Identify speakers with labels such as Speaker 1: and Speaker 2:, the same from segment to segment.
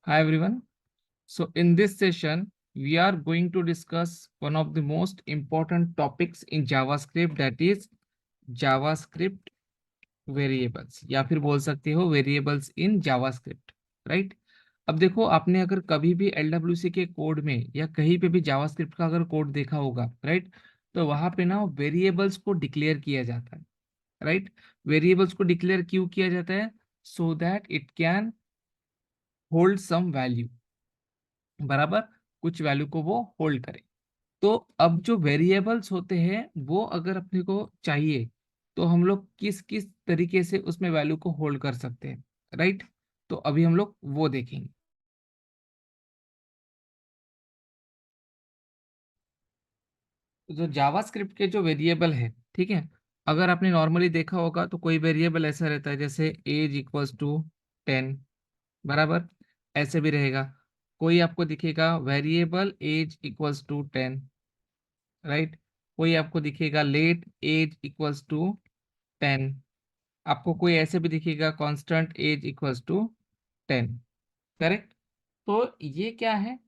Speaker 1: Hi everyone. So in this session, we are going to discuss one of the most important topics in JavaScript, that is JavaScript variables, या फिर बोल सकते हो variables in JavaScript, right. अब देखो, आपने अगर कभी भी LWC के कोड में या कहीं पे भी जावास्क्रिप्ट का अगर कोड देखा होगा, राइट, तो वहां पे ना वेरिएबल्स को डिक्लेयर किया जाता है, राइट। वेरिएबल्स को डिक्लेयर क्यों किया जाता है? So that it can hold some value, बराबर, कुछ वैल्यू को वो होल्ड करे। तो अब जो वेरिएबल्स होते हैं वो अगर अपने को चाहिए तो हम लोग किस किस तरीके से उसमें वैल्यू को होल्ड कर सकते हैं, राइट। तो अभी हम लोग वो देखेंगे। तो जो जावास्क्रिप्ट के जो वेरिएबल है, ठीक है, अगर आपने नॉर्मली देखा होगा तो कोई वेरिएबल ऐसा रहता है जैसे एज इक्वल्स टू 10, बराबर, ऐसे भी रहेगा। कोई आपको दिखेगा variable age equals to 10, right. कोई आपको दिखेगा लेट एज इक्वल्स टू 10। आपको कोई ऐसे भी दिखेगा constant age equals to 10, correct. तो ये क्या है?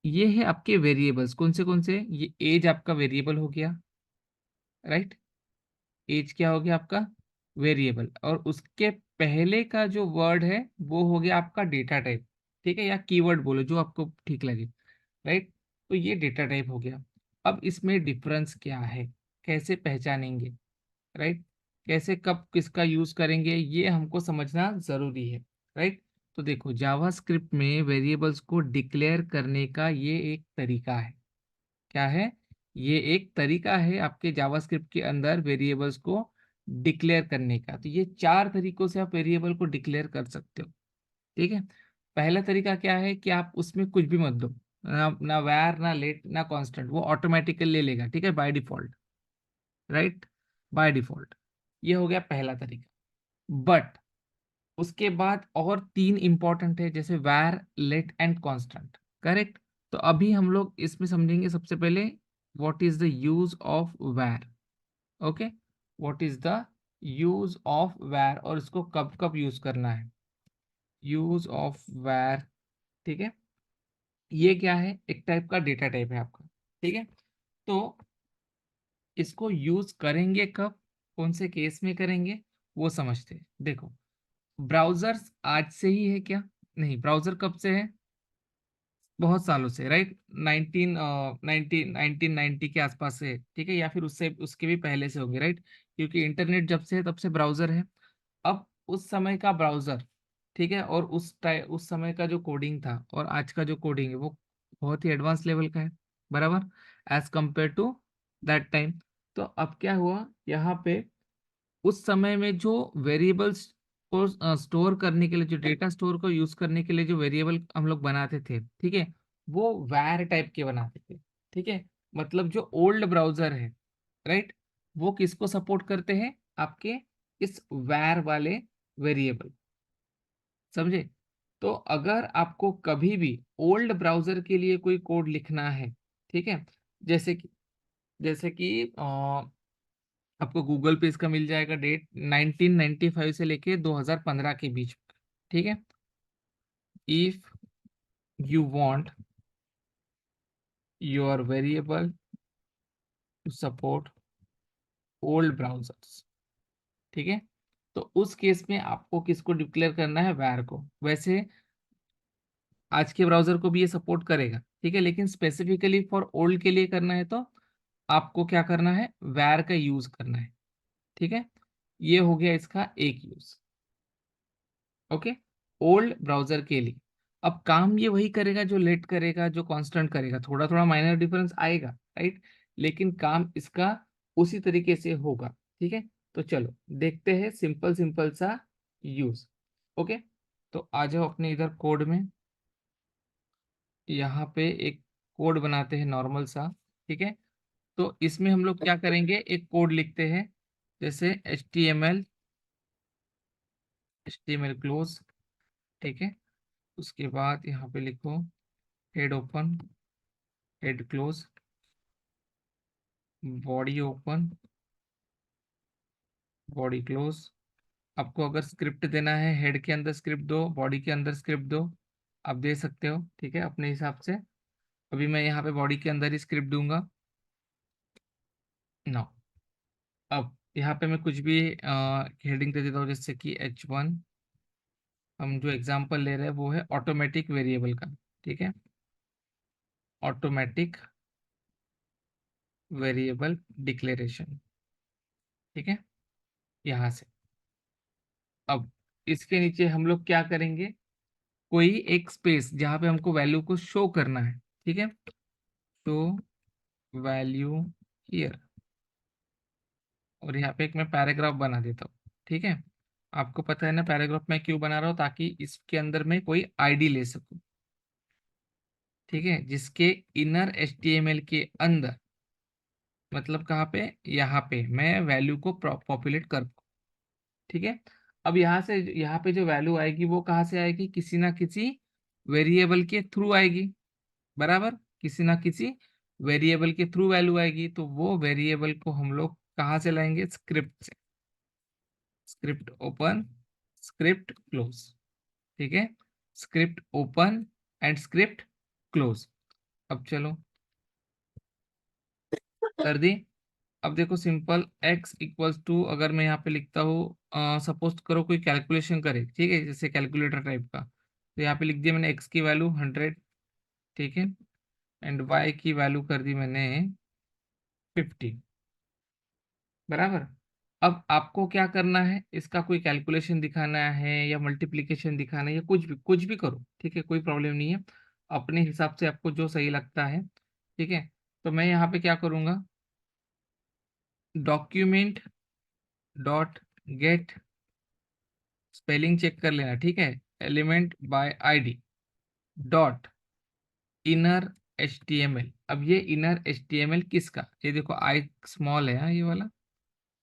Speaker 1: ये है आपके वेरिएबल्स। कौन से? ये एज आपका वेरिएबल हो गया, राइट। एज क्या हो गया आपका? वेरिएबल। और उसके पहले का जो वर्ड है वो हो गया आपका डेटा टाइप, ठीक है, या कीवर्ड बोलो जो आपको ठीक लगे, राइट। तो ये डेटा टाइप हो गया। अब इसमें डिफरेंस क्या है, कैसे पहचानेंगे, राइट, कैसे कब किसका यूज करेंगे, ये हमको समझना जरूरी है, राइट। तो देखो, जावास्क्रिप्ट में वेरिएबल्स को डिक्लेयर करने का ये एक तरीका है। क्या है? ये एक तरीका है आपके जावास्क्रिप्ट के अंदर वेरिएबल्स को डिक्लेयर करने का। तो ये चार तरीकों से आप वेरिएबल को डिक्लेयर कर सकते हो, ठीक है। पहला तरीका क्या है कि आप उसमें कुछ भी मत दो, ना वैर, ना लेट, ना कांस्टेंट, वो ऑटोमेटिकली ले लेगा, ठीक है, by default, right, by default. ये हो गया पहला तरीका। बट उसके बाद और तीन इंपॉर्टेंट है, जैसे वैर, लेट एंड कांस्टेंट, करेक्ट। तो अभी हम लोग इसमें समझेंगे सबसे पहले what is the use of weir. Okay, what is the use of weir और इसको कब कब यूज करना है। यूज ऑफ वैर, ठीक है। ये क्या है? एक टाइप का डेटा टाइप है आपका, ठीक है। तो इसको यूज करेंगे कब, कौन से केस में करेंगे, वो समझते हैं। देखो, ब्राउजर्स आज से ही है क्या? नहीं, ब्राउजर कब से है? बहुत सालों से, राइट। 1990 के आसपास से है, ठीक है, या फिर उससे उसके भी पहले से होंगे, राइट। क्योंकि इंटरनेट जब से है तब से ब्राउजर है। अब उस समय का ब्राउजर, ठीक है, और उस समय का जो कोडिंग था और आज का जो कोडिंग है वो बहुत ही एडवांस लेवल का है, बराबर, as compare to that time. तो अब क्या हुआ यहाँ पे, उस समय में जो वेरिएबल्स को स्टोर करने के लिए, जो डेटा स्टोर को यूज करने के लिए जो वेरिएबल हम लोग बनाते थे, ठीक है, वो वैर टाइप के बनाते थे, ठीक है। मतलब जो ओल्ड ब्राउजर है, राइट, वो किसको सपोर्ट करते हैं? आपके इस वैर वाले वेरिएबल, समझे। तो अगर आपको कभी भी ओल्ड ब्राउजर के लिए कोई कोड लिखना है, ठीक है, जैसे कि आपको गूगल पे इसका मिल जाएगा, डेट 1995 से लेके 2015 के बीच, ठीक है। If you want your variable to support old browsers, ठीक है, तो उस केस में आपको किसको डिक्लेयर करना है? वैर को। वैसे आज के ब्राउजर को भी ये सपोर्ट करेगा, ठीक है, लेकिन स्पेसिफिकली फॉर ओल्ड के लिए करना है तो आपको क्या करना है? वैर का यूज करना है, ठीक है। ये हो गया इसका एक यूज, ओके, ओल्ड ब्राउजर के लिए। अब काम ये वही करेगा जो लेट करेगा, जो कांस्टेंट करेगा, थोड़ा थोड़ा माइनर डिफरेंस आएगा, राइट, लेकिन काम इसका उसी तरीके से होगा, ठीक है। तो चलो देखते हैं सिंपल सिंपल सा यूज, ओके। तो आ जाओ अपने इधर कोड में, यहाँ पे एक कोड बनाते हैं नॉर्मल सा, ठीक है। तो इसमें हम लोग क्या करेंगे, एक कोड लिखते हैं, जैसे H T M L close, ठीक है। उसके बाद यहाँ पे लिखो head open, head close, body open, body close. आपको अगर स्क्रिप्ट देना है, हेड के अंदर स्क्रिप्ट दो, बॉडी के अंदर स्क्रिप्ट दो, आप दे सकते हो, ठीक है, अपने हिसाब से। अभी मैं यहाँ पे बॉडी के अंदर ही स्क्रिप्ट दूंगा। नो, अब यहाँ पे मैं कुछ भी हेडिंग दे देता हूँ, जैसे कि H1। हम जो एग्जांपल ले रहे हैं वो है ऑटोमेटिक वेरिएबल का, ठीक है, ऑटोमेटिक वेरिएबल डिक्लेरेशन, ठीक है, यहाँ से। अब इसके नीचे हम लोग क्या करेंगे, कोई एक स्पेस जहाँ पे हमको वैल्यू को शो करना है, ठीक है, तो वैल्यू हियर, और यहाँ पे एक मैं पैराग्राफ बना देता हूँ, ठीक है। आपको पता है ना पैराग्राफ मैं क्यों बना रहा हूँ, ताकि इसके अंदर में कोई आईडी ले सकूँ, ठीक है, जिसके इनर HTML के अंदर, मतलब कहाँ पे, यहाँ पे मैं वैल्यू को पॉपुलेट कर पाऊँ, ठीक है। अब यहाँ से यहाँ पे जो वैल्यू आएगी वो कहाँ से आएगी, किसी ना किसी वेरिएबल के थ्रू आएगी, बराबर, किसी ना किसी वेरिएबल के थ्रू वैल्यू आएगी, तो वो वेरिएबल को हम लोग कहाँ से लाएंगे, स्क्रिप्ट से। स्क्रिप्ट ओपन, स्क्रिप्ट क्लोज, ठीक है, script open and script close. अब चलो कर दी। अब देखो सिंपल x इक्वल्स टू, अगर मैं यहाँ पे लिखता हूँ, सपोज करो कोई कैलकुलेशन करे, ठीक है, जैसे कैलकुलेटर टाइप का, तो यहाँ पे लिख दिया मैंने x की वैल्यू 100, ठीक है, एंड y की वैल्यू कर दी मैंने 50, बराबर। अब आपको क्या करना है, इसका कोई कैलकुलेशन दिखाना है या मल्टीप्लिकेशन दिखाना है या कुछ भी करो, ठीक है, कोई प्रॉब्लम नहीं है, अपने हिसाब से आपको जो सही लगता है, ठीक है। तो मैं यहाँ पे क्या करूँगा, document dot get, spelling check कर लेना, ठीक है, element by ID dot inner HTML। अब ये इनर HTML किसका, ये देखो आई स्मॉल है, हाँ, ये वाला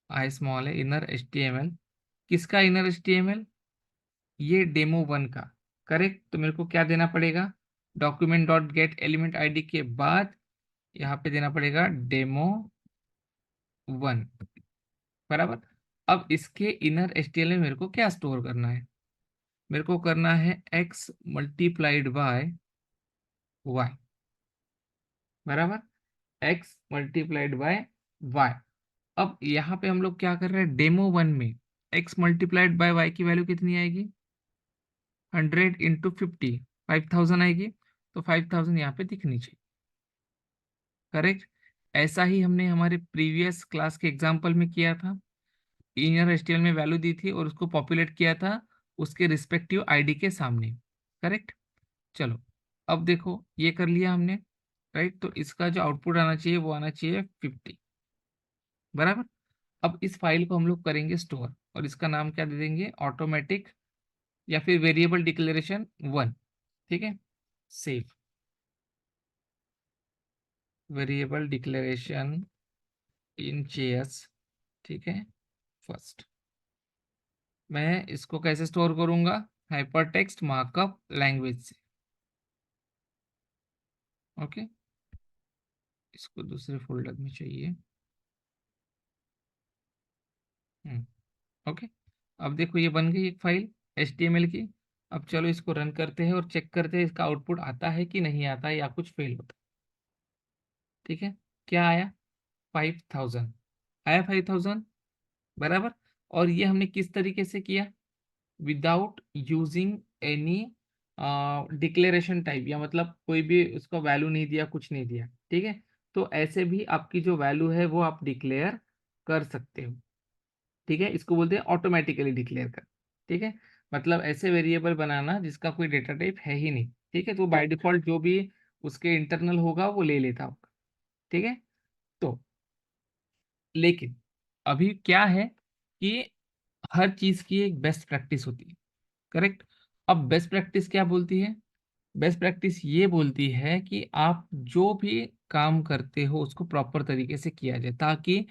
Speaker 1: आई स्मॉल है, इनर HTML किसका, इनर HTML, ये डेमो 1 का, करेक्ट। तो मेरे को क्या देना पड़ेगा, document dot gate element ID के बाद यहाँ पे देना पड़ेगा डेमो 1, बराबर। अब इसके इनर HTML में मेरे को क्या स्टोर करना है, मेरे को करना है x मल्टीप्लाइड बाय y, बराबर, x मल्टीप्लाइड बाय y। अब यहाँ पे हम लोग क्या कर रहे हैं, डेमो 1 में x मल्टीप्लाइड बाय y की वैल्यू कितनी आएगी, 100 × 50, 5000 आएगी, तो 5000 यहाँ पे दिखनी चाहिए, करेक्ट। ऐसा ही हमने हमारे प्रीवियस क्लास के एग्जाम्पल में किया था, इनर एचटीएमएल में वैल्यू दी थी और उसको पॉपुलेट किया था उसके रिस्पेक्टिव आईडी के सामने, करेक्ट। चलो, अब देखो ये कर लिया हमने, राइट, तो इसका जो आउटपुट आना चाहिए वो आना चाहिए 50, बराबर। अब इस फाइल को हम लोग करेंगे स्टोर, और इसका नाम क्या दे देंगे, ऑटोमेटिक या फिर वेरिएबल डिक्लेरेशन 1, ठीक है, सेव वेरिएबल डिक्लेरेशन इन JS, ठीक है, फर्स्ट। मैं इसको कैसे स्टोर करूंगा, हाइपर टेक्स्ट मार्कअप लैंग्वेज से, ओके, इसको दूसरे फोल्डर में चाहिए, ओके। अब देखो ये बन गई एक फाइल HTML की। अब चलो इसको रन करते हैं और चेक करते हैं इसका आउटपुट आता है कि नहीं आता है या कुछ फेल होता है, ठीक है। क्या आया, 5000 आया, 5000, बराबर। और ये हमने किस तरीके से किया, without using any declaration type, या मतलब कोई भी उसका वैल्यू नहीं दिया, कुछ नहीं दिया, ठीक है। तो ऐसे भी आपकी जो वैल्यू है वो आप डिक्लेयर कर सकते हो, ठीक है, इसको बोलते हैं ऑटोमेटिकली डिक्लेयर कर, ठीक है, मतलब ऐसे वेरिएबल बनाना जिसका कोई डेटा टाइप है ही नहीं, ठीक है, तो बाय डिफॉल्ट जो भी उसके इंटरनल होगा वो ले लेता होगा, ठीक है। तो लेकिन अभी क्या है कि हर चीज की एक बेस्ट प्रैक्टिस होती है, करेक्ट। अब बेस्ट प्रैक्टिस क्या बोलती है, बेस्ट प्रैक्टिस ये बोलती है कि आप जो भी काम करते हो उसको प्रॉपर तरीके से किया जाए, ताकि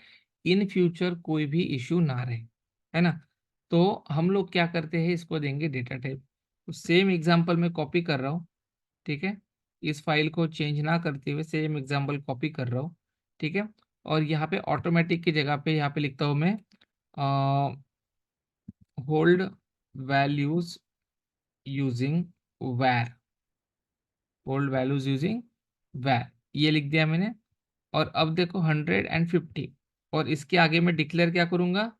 Speaker 1: इन फ्यूचर कोई भी इश्यू ना रहे, है ना। तो हम लोग क्या करते हैं, इसको देंगे डेटा टाइप। तो सेम एग्जांपल मैं कॉपी कर रहा हूँ, ठीक है, इस फाइल को चेंज ना करते हुए सेम एग्जांपल कॉपी कर रहा हूँ, ठीक है। और यहाँ पे ऑटोमेटिक की जगह पे यहाँ पे लिखता हूँ मैं hold values using where, old values using वैर, ये लिख दिया मैंने। और अब देखो 150, और इसके आगे मैं डिक्लेयर क्या करूंगा,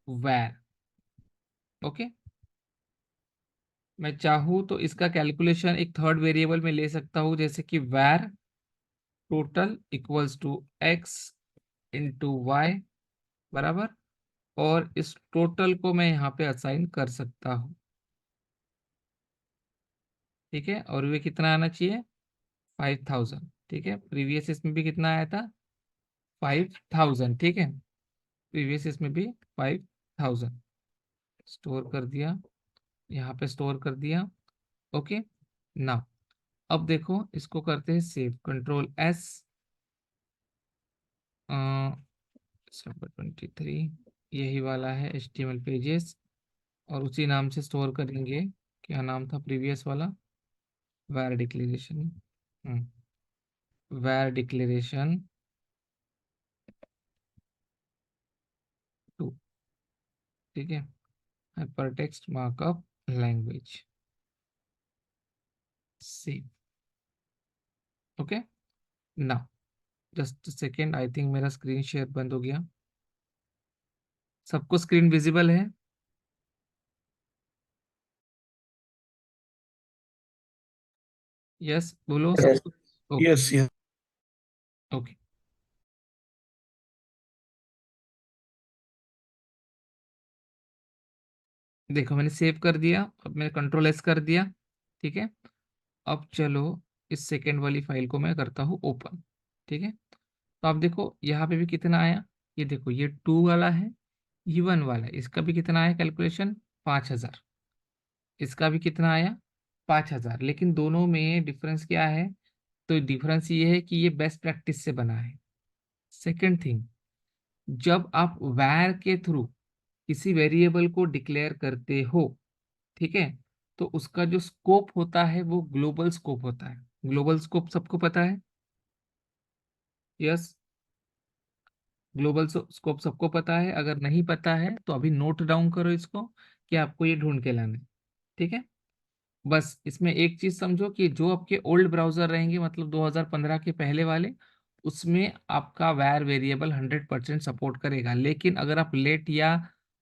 Speaker 1: वैर। ओके, मैं चाहूँ तो इसका कैलकुलेशन एक थर्ड वेरिएबल में ले सकता हूँ, जैसे कि var total equals to x into y, बराबर। और इस टोटल को मैं यहाँ पे असाइन कर सकता हूँ, ठीक है। और वे कितना आना चाहिए, 5000, ठीक है। प्रीवियस इसमें भी कितना आया था, 5000, ठीक है। प्रीवियस इसमें भी 5000 स्टोर कर दिया, यहाँ पे स्टोर कर दिया। ओके ना, अब देखो इसको करते हैं सेव, कंट्रोल एस, December 23, यही वाला है HTML पेजेस, और उसी नाम से स्टोर करेंगे। क्या नाम था प्रीवियस वाला, वैर डिक्लेरेशन, वैर डिक्लेरेशन 2, ठीक है। Hypertext markup language, save. Okay ना, जस्ट सेकेंड, आई थिंक मेरा स्क्रीन शेयर बंद हो गया। सबको स्क्रीन विजिबल है? यस बोलो सबको। ओके।
Speaker 2: Yes yes.
Speaker 1: ओके, देखो मैंने सेव कर दिया, अब मैंने कंट्रोल एस कर दिया, ठीक है। अब चलो इस सेकेंड वाली फाइल को मैं करता हूँ ओपन, ठीक है। तो आप देखो यहाँ पे भी कितना आया, ये देखो ये 2 वाला है, ये 1 वाला है, इसका भी कितना आया कैलकुलेशन, 5000। इसका भी कितना आया, 5000। लेकिन दोनों में डिफरेंस क्या है, तो डिफरेंस ये है कि ये बेस्ट प्रैक्टिस से बना है। सेकंड थिंग, जब आप वैर के थ्रू किसी वेरिएबल को डिक्लेयर करते हो, ठीक है, तो उसका जो स्कोप होता है वो ग्लोबल स्कोप होता है। ग्लोबल स्कोप सबको पता है? यस, ग्लोबल स्कोप सबको पता है। अगर नहीं पता है तो अभी नोट डाउन करो इसको, कि आपको ये ढूंढ के लाना है, ठीक है। बस इसमें एक चीज समझो कि जो आपके ओल्ड ब्राउजर रहेंगे, मतलब 2015 के पहले वाले, उसमें आपका वैर वेरिएबल 100% सपोर्ट करेगा। लेकिन अगर आप लेट या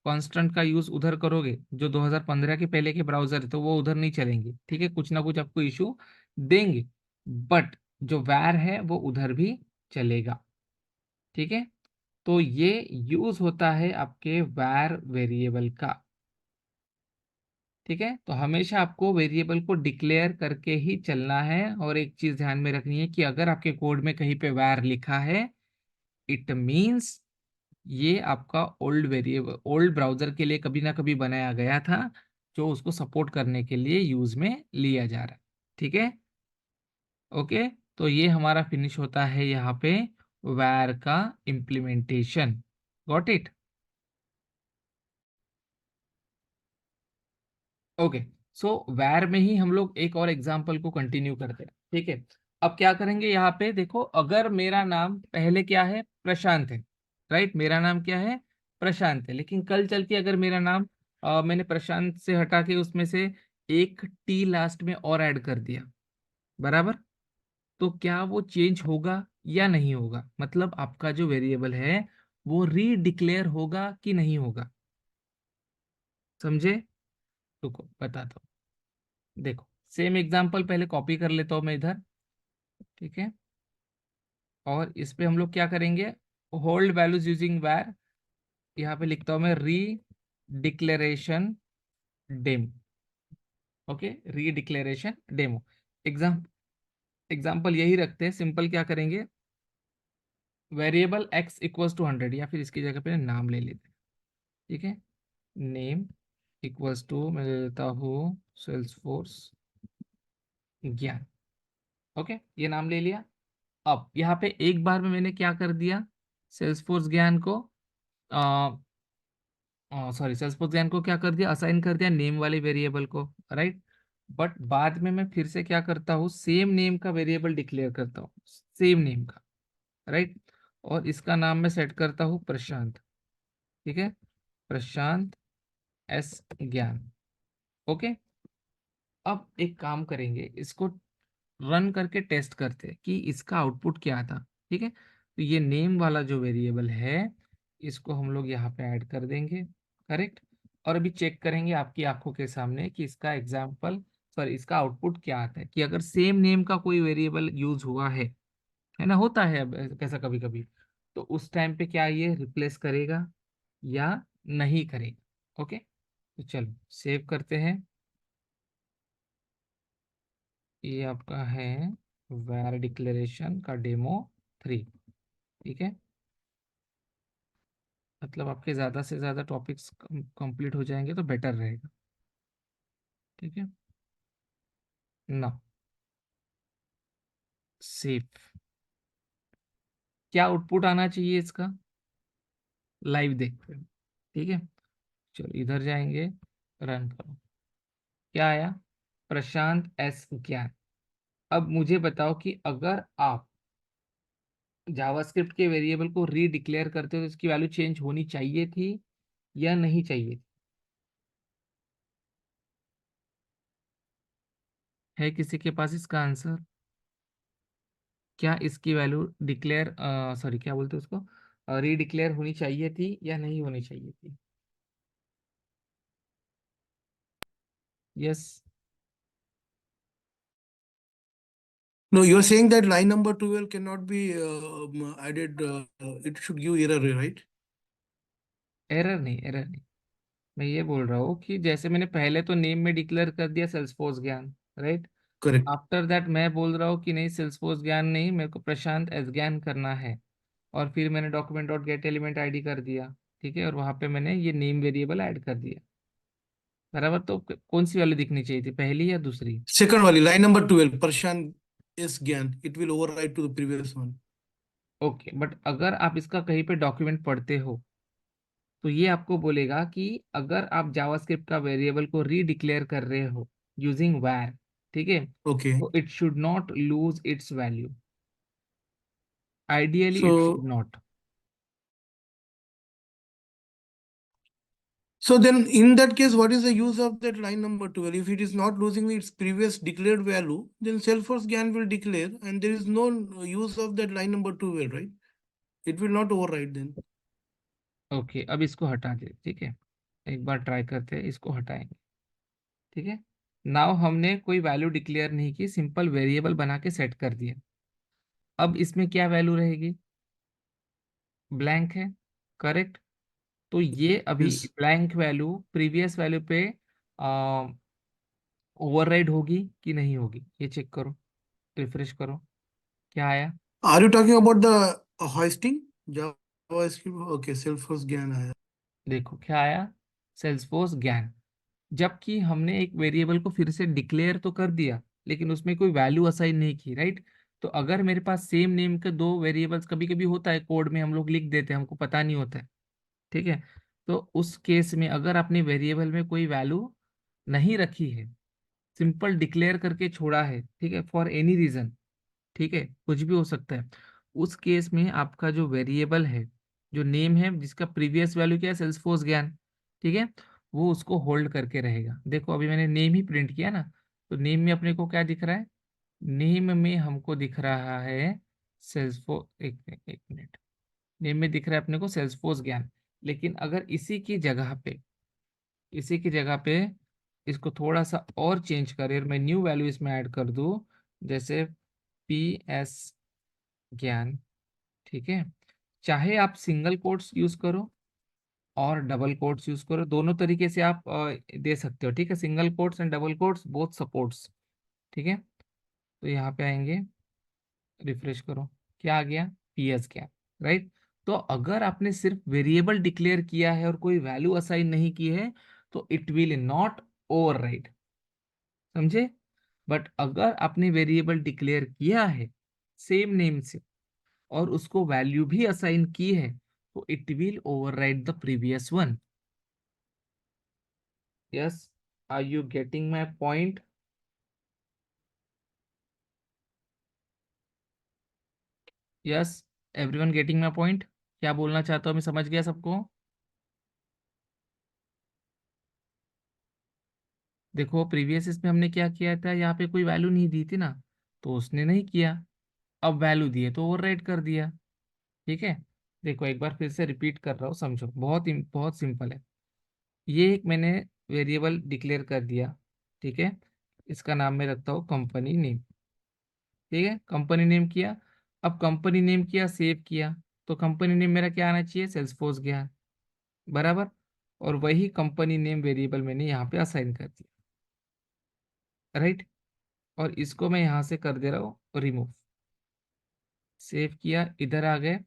Speaker 1: कांस्टेंट का यूज उधर करोगे, जो 2015 के पहले के ब्राउजर है, तो वो उधर नहीं चलेंगे, ठीक है। कुछ ना कुछ आपको इशू देंगे, बट जो वैर है वो उधर भी चलेगा, ठीक है। तो ये यूज होता है आपके वैर वेरिएबल का, ठीक है। तो हमेशा आपको वेरिएबल को डिक्लेयर करके ही चलना है। और एक चीज ध्यान में रखनी है कि अगर आपके कोड में कहीं पे वैर लिखा है, इट मीन्स ये आपका ओल्ड वेरिएबल, ओल्ड ब्राउजर के लिए कभी ना कभी बनाया गया था, जो उसको सपोर्ट करने के लिए यूज में लिया जा रहा है, ठीक है। ओके, तो ये हमारा फिनिश होता है यहाँ पे वैर का इम्प्लीमेंटेशन। Got it? ओके, सो वैर में ही हम लोग एक और एग्जांपल को कंटिन्यू करते हैं, ठीक है। अब क्या करेंगे, यहाँ पे देखो, अगर मेरा नाम पहले क्या है, प्रशांत है, राइट। मेरा नाम क्या है, प्रशांत है। लेकिन कल चल के अगर मेरा नाम मैंने प्रशांत से हटा के उसमें से एक टी लास्ट में और ऐड कर दिया, बराबर, तो क्या वो चेंज होगा या नहीं होगा, मतलब आपका जो वेरिएबल है वो रीडिक्लेयर होगा कि नहीं होगा, समझे? रुको बताता हूँ, देखो सेम एग्जांपल पहले कॉपी कर लेता हूँ मैं इधर, ठीक है। और इस पे हम लोग क्या करेंगे, होल्ड वैल्यूज यूजिंग वैर, यहाँ पे लिखता हूँ मैं री डिक्लेरेशन डेमो। ओके, री डिक्लेरेशन डेमो। एग्जाम एग्जाम्पल यही रखते हैं, सिंपल क्या करेंगे, वेरिएबल x इक्वल्स टू 100, या फिर इसकी जगह पे नाम ले लेते हैं, ठीक है। नेम इक्वल्स टू मैं ले लेता हूँ सेल्सफोर्स ज्ञान। ओके, ये नाम ले लिया। अब यहाँ पे एक बार में मैंने क्या कर दिया, सेल्सफोर्स ज्ञान को सॉरी, सेल्सफोर्स ज्ञान को क्या कर दिया, असाइन कर दिया नेम वाले वेरिएबल को, राइट। बट बाद में मैं फिर से क्या करता हूँ, सेम नेम का वेरिएबल डिक्लेयर करता हूँ, सेम नेम का, राइट। और इसका नाम मैं सेट करता हूँ प्रशांत, ठीक है, प्रशांत S ज्ञान। ओके, अब एक काम करेंगे, इसको रन करके टेस्ट करते हैं कि इसका आउटपुट क्या था। ठीक है, तो ये नेम वाला जो वेरिएबल है इसको हम लोग यहाँ पे ऐड कर देंगे। करेक्ट। और अभी चेक करेंगे आपकी आंखों के सामने कि इसका एग्जाम्पल, सॉरी, इसका आउटपुट क्या आता है। कि अगर सेम नेम का कोई वेरिएबल यूज हुआ है ना, होता है अब कैसा कभी कभी, तो उस टाइम पे क्या ये रिप्लेस करेगा या नहीं करेगा। ओके, तो चलो सेव करते हैं। ये आपका है वैर डिक्लेरेशन का डेमो 3। ठीक है, मतलब आपके ज़्यादा से ज़्यादा टॉपिक्स कंप्लीट हो जाएंगे तो बेटर रहेगा। ठीक है ना, सेव। क्या आउटपुट आना चाहिए इसका, लाइव देखते हैं। ठीक है, चलो इधर जाएंगे, रन करो। क्या आया, प्रशांत एस ज्ञान। अब मुझे बताओ कि अगर आप जावास्क्रिप्ट के वेरिएबल को रीडिक्लेयर करते हो तो इसकी वैल्यू चेंज होनी चाहिए थी या नहीं चाहिए थी? है किसी के पास इसका आंसर? क्या इसकी वैल्यू डिक्लेयर, सॉरी क्या बोलते हैं उसको, रीडिक्लेयर होनी चाहिए थी या नहीं होनी चाहिए थी? Yes.
Speaker 2: No, you're saying that line number 12 cannot be added. It should give error, right?
Speaker 1: Error नहीं, एरर नहीं। मैं ये बोल रहा हूँ कि जैसे मैंने पहले तो नेम में डिक्लेयर कर दिया सेल्सफोर्स ज्ञान, राइट।
Speaker 2: Correct.
Speaker 1: आफ्टर दैट मैं बोल रहा हूँ कि नहीं, सेल्सफोर्स ज्ञान नहीं, मेरे को प्रशांत एस ज्ञान करना है। और फिर मैंने document dot gate element ID कर दिया। ठीक है, और वहां पे मैंने ये नेम वेरिएबल ऐड कर दिया। बराबर, तो कौन सी वैल्यू दिखनी चाहिए थी, पहली या दूसरी?
Speaker 2: Second wali, line number 12, Prashant is Gyan. It will override to the previous one.
Speaker 1: Okay, but अगर आप इसका कहीं पे डॉक्यूमेंट पढ़ते हो तो ये आपको बोलेगा कि अगर आप जावास्क्रिप्ट का वेरिएबल को रीडिक्लेयर कर रहे हो यूजिंग var, ठीक है,
Speaker 2: Okay.
Speaker 1: तो it should not lose its value. Ideally it should
Speaker 2: So,
Speaker 1: not.
Speaker 2: so then in that case, what is the use of that line number 12? If it is not losing its previous declared value, then Salesforce Gyan will declare, and there is no use of that line number 12, right? It will not override then.
Speaker 1: Okay, अब इसको हटा दे। ठीक है, एक बार try करते हैं, इसको हटाएंगे। ठीक है, नाउ हमने कोई वैल्यू डिक्लेयर नहीं की, सिंपल वेरिएबल बना के सेट कर दिया। अब इसमें क्या वैल्यू रहेगी, ब्लैंक है। करेक्ट। तो ये अभी
Speaker 2: Yes.
Speaker 1: Blank value previous value पे ओवरराइड होगी कि नहीं होगी, ये चेक करो, रिफ्रेश करो। क्या आया?
Speaker 2: Are you talking about the hoisting? JavaScript? Okay, Salesforce Gyan आया.
Speaker 1: देखो क्या आया, सेल्सफोर्स ज्ञान। जबकि हमने एक वेरिएबल को फिर से डिक्लेयर तो कर दिया लेकिन उसमें कोई वैल्यू असाइन नहीं की, राइट। तो अगर मेरे पास सेम नेम के दो वेरिएबल्स, कभी कभी होता है कोड में हम लोग लिख देते हैं, हमको पता नहीं होता है। ठीक है, तो उस केस में अगर आपने वेरिएबल में कोई वैल्यू नहीं रखी है, सिंपल डिक्लेयर करके छोड़ा है, ठीक है, फॉर एनी रीजन, ठीक है, कुछ भी हो सकता है, उस केस में आपका जो वेरिएबल है, जो नेम है जिसका प्रीवियस वैल्यू क्या है, सेल्सफोर्स ज्ञान, ठीक है, वो उसको होल्ड करके रहेगा। देखो अभी मैंने नेम ही प्रिंट किया ना, तो नेम में अपने को क्या दिख रहा है, नेम में हमको दिख रहा है सेल्सफोर्स, एक मिनट, नेम में दिख रहा है अपने को सेल्सफोर्स ज्ञान। लेकिन अगर इसी की जगह पे इसको थोड़ा सा और चेंज करे और मैं न्यू वैल्यू इसमें ऐड कर दूं, जैसे PS ज्ञान, ठीक है, चाहे आप सिंगल कोट्स यूज करो और डबल कोट्स यूज करो, दोनों तरीके से आप दे सकते हो। ठीक है, single quotes and double quotes both supports. ठीक है, तो यहाँ पे आएंगे, रिफ्रेश करो, क्या आ गया, PS ज्ञान, राइट। तो अगर आपने सिर्फ वेरिएबल डिक्लेयर किया है और कोई वैल्यू असाइन नहीं की है तो इट विल नॉट ओवरराइड, समझे। बट अगर आपने वेरिएबल डिक्लेयर किया है सेम नेम से और उसको वैल्यू भी असाइन की है तो it will override the previous one. Yes, are you getting my point? Yes, everyone getting my point? क्या बोलना चाहता हूँ मैं, समझ गया सबको? देखो प्रीवियस इसमें हमने क्या किया था, यहाँ पे कोई वैल्यू नहीं दी थी ना, तो उसने नहीं किया। अब वैल्यू दिए तो ओवरराइट कर दिया। ठीक है, देखो एक बार फिर से रिपीट कर रहा हूँ, समझो, बहुत सिंपल है। ये एक मैंने वेरिएबल डिक्लेयर कर दिया। ठीक है, इसका नाम मैं रखता हूँ कंपनी नेम। ठीक है, कंपनी नेम किया। अब कंपनी नेम किया, सेव किया, तो कंपनी नेम मेरा क्या आना चाहिए, सेल्सफोर्स गया, बराबर। और वही कंपनी नेम वेरिएबल मैंने यहाँ पे असाइन कर दिया, राइट। और इसको मैं यहाँ से कर दे रहा हूँ रिमूव। सेव किया, इधर आ गए,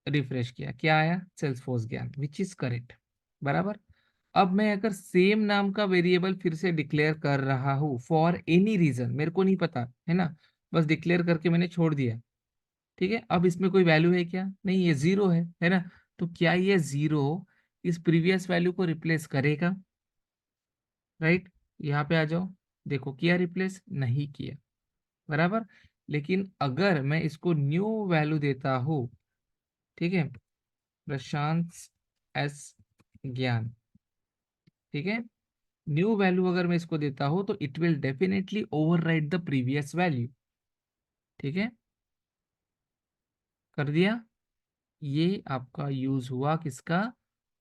Speaker 1: रिफ्रेश किया, क्या आया, सेल्सफोर्स ज्ञान, विच इज करेक्ट, बराबर। अब मैं अगर सेम नाम का वेरिएबल फिर से डिक्लेयर कर रहा हूँ फॉर एनी रीजन, मेरे को नहीं पता है ना, बस डिक्लेयर करके मैंने छोड़ दिया। ठीक है, अब इसमें कोई वैल्यू है क्या, नहीं, ये जीरो है ना। तो क्या ये जीरो इस प्रीवियस वैल्यू को रिप्लेस करेगा, राइट। यहाँ पे आ जाओ, देखो किया रिप्लेस, नहीं किया, बराबर। लेकिन अगर मैं इसको न्यू वैल्यू देता हूँ, ठीक है, प्रशांत एस ज्ञान, ठीक है, न्यू वैल्यू अगर मैं इसको देता हूं तो it will definitely overwrite the previous value. ठीक है, कर दिया। ये आपका यूज हुआ किसका,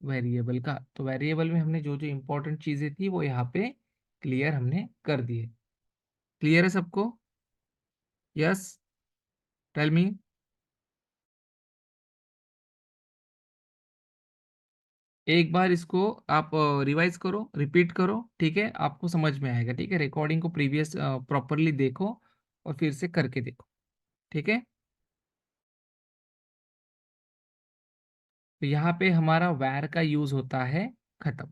Speaker 1: वेरिएबल का। तो वेरिएबल में हमने जो जो इंपॉर्टेंट चीजें थी वो यहाँ पे क्लियर हमने कर दी है। क्लियर है सबको, यस, टेल मी। एक बार इसको आप रिवाइज करो, रिपीट करो, ठीक है, आपको समझ में आएगा। ठीक है, रिकॉर्डिंग को प्रीवियस प्रॉपरली देखो और फिर से करके देखो। ठीक है, तो यहाँ पे हमारा वैर का यूज होता है खत्म।